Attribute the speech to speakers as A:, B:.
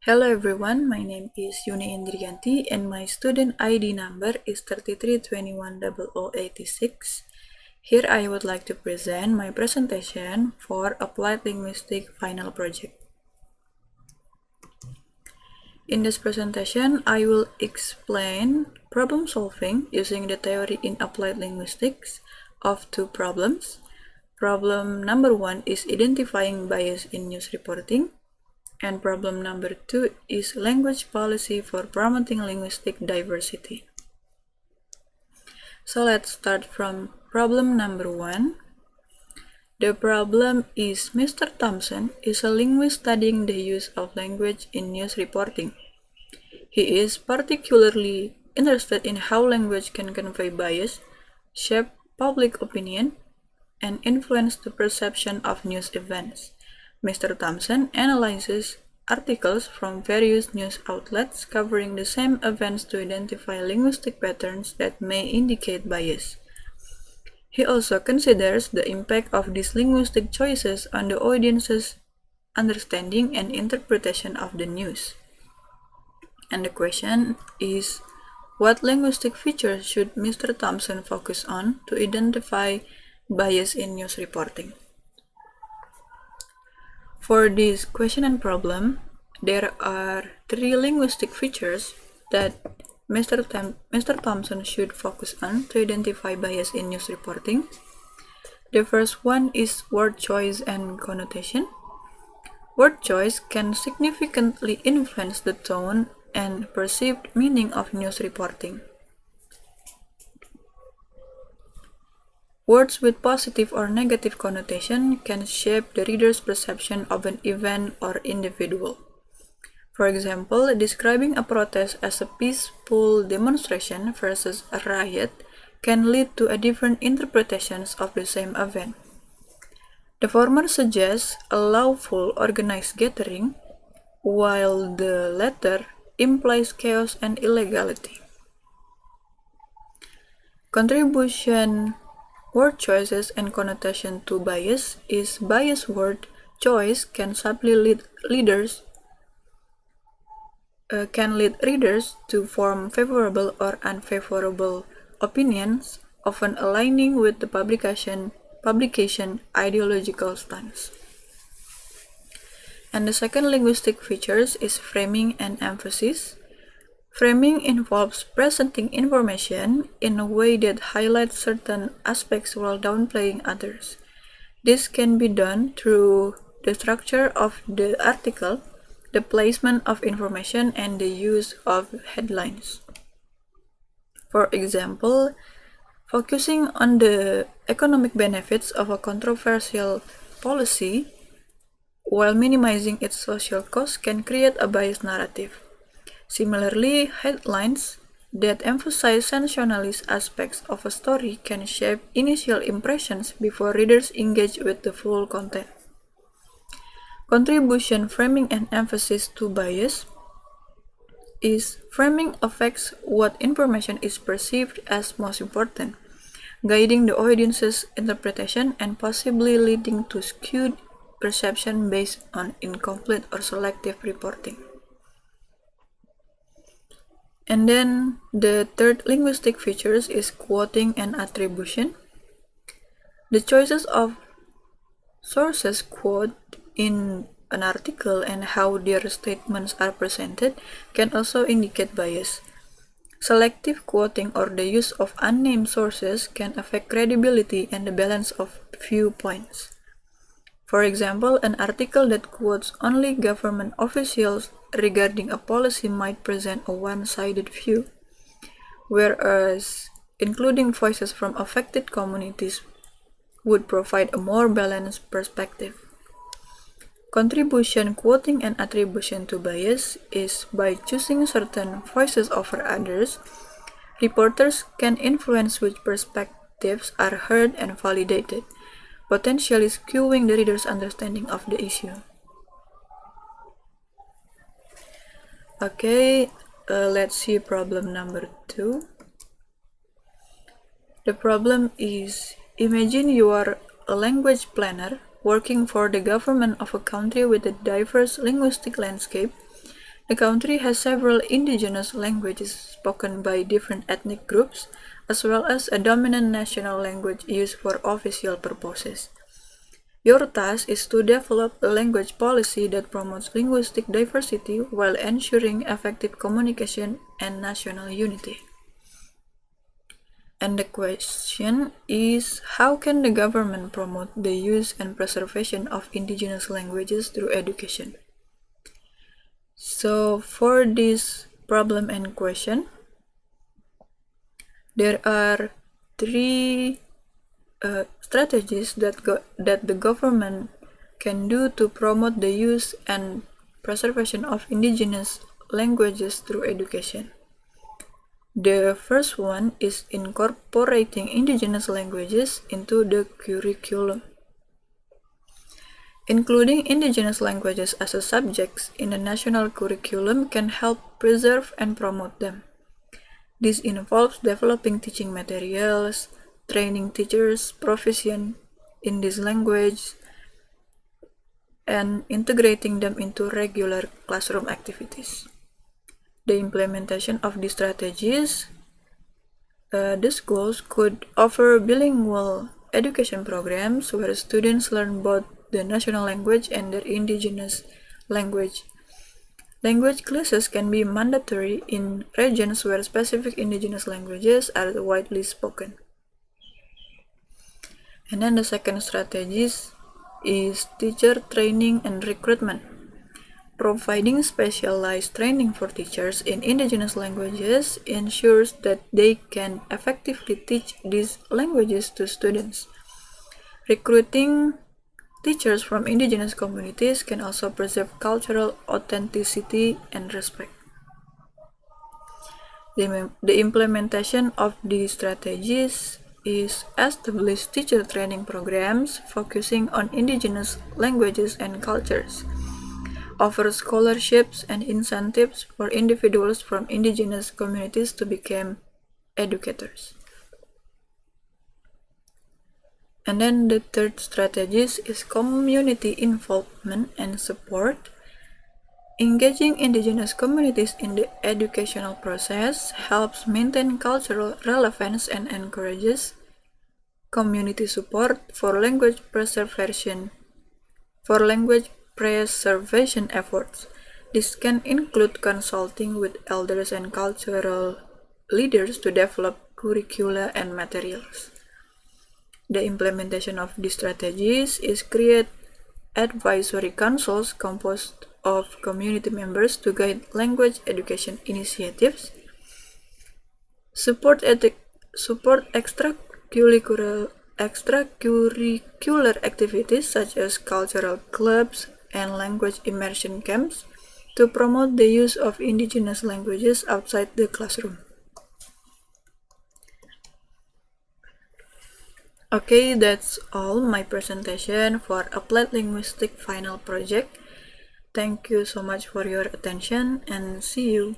A: Hello everyone, my name is Yuni Indriyanti and my student ID number is 33210086. Here I would like to present my presentation for Applied Linguistics Final Project. In this presentation, I will explain problem solving using the theory in Applied Linguistics of two problems. Problem number 1 is identifying bias in news reporting. And problem number 2 is language policy for promoting linguistic diversity. So let's start from problem number 1. The problem is Mr. Thompson is a linguist studying the use of language in news reporting. He is particularly interested in how language can convey bias, shape public opinion, and influence the perception of news events. Mr. Thompson analyzes articles from various news outlets covering the same events to identify linguistic patterns that may indicate bias. He also considers the impact of these linguistic choices on the audience's understanding and interpretation of the news. And the question is, what linguistic features should Mr. Thompson focus on to identify bias in news reporting? For this question and problem, there are three linguistic features that Mr. Thompson should focus on to identify bias in news reporting. The first one is word choice and connotation. Word choice can significantly influence the tone and perceived meaning of news reporting. Words with positive or negative connotation can shape the reader's perception of an event or individual. For example, describing a protest as a peaceful demonstration versus a riot can lead to different interpretations of the same event. The former suggests a lawful organized gathering, while the latter implies chaos and illegality. Contribution word choices and connotation to bias is bias word choice can subtly lead readers to form favorable or unfavorable opinions, often aligning with the publication ideological stance. And the second linguistic features is framing and emphasis. Framing involves presenting information in a way that highlights certain aspects while downplaying others. This can be done through the structure of the article, the placement of information, and the use of headlines. For example, focusing on the economic benefits of a controversial policy while minimizing its social costs can create a biased narrative. Similarly, headlines that emphasize sensationalist aspects of a story can shape initial impressions before readers engage with the full content. Contribution, framing, and emphasis to bias is framing affects what information is perceived as most important, guiding the audience's interpretation and possibly leading to skewed perception based on incomplete or selective reporting. And then the third linguistic features is quoting and attribution. The choices of sources quoted in an article and how their statements are presented can also indicate bias. Selective quoting or the use of unnamed sources can affect credibility and the balance of viewpoints. For example, an article that quotes only government officials regarding a policy might present a one-sided view, whereas including voices from affected communities would provide a more balanced perspective. Contribution, quoting, and attribution to bias is by choosing certain voices over others. Reporters can influence which perspectives are heard and validated, potentially skewing the reader's understanding of the issue. Okay, let's see problem number 2. The problem is, imagine you are a language planner working for the government of a country with a diverse linguistic landscape. The country has several indigenous languages spoken by different ethnic groups, as well as a dominant national language used for official purposes. Your task is to develop a language policy that promotes linguistic diversity while ensuring effective communication and national unity. And the question is, how can the government promote the use and preservation of indigenous languages through education? So for this problem and question, there are three strategies that the government can do to promote the use and preservation of indigenous languages through education. The first one is incorporating indigenous languages into the curriculum. Including indigenous languages as a subject in the national curriculum can help preserve and promote them. This involves developing teaching materials, training teachers proficient in this language, and integrating them into regular classroom activities. The implementation of these strategies, the schools could offer bilingual education programs where students learn both the national language and their indigenous language. Language classes can be mandatory in regions where specific indigenous languages are widely spoken. And then the second strategy is teacher training and recruitment. Providing specialized training for teachers in indigenous languages ensures that they can effectively teach these languages to students. Recruiting teachers from indigenous communities can also preserve cultural authenticity and respect. The implementation of these strategies is establish teacher training programs focusing on indigenous languages and cultures, offer scholarships and incentives for individuals from indigenous communities to become educators. And then the third strategy is community involvement and support. Engaging indigenous communities in the educational process helps maintain cultural relevance and encourages community support for language preservation efforts. This can include consulting with elders and cultural leaders to develop curricula and materials. The implementation of these strategies is create advisory councils composed of community members to guide language education initiatives, support extracurricular activities such as cultural clubs and language immersion camps to promote the use of indigenous languages outside the classroom. Okay, that's all my presentation for Applied Linguistics final project. Thank you so much for your attention and see you.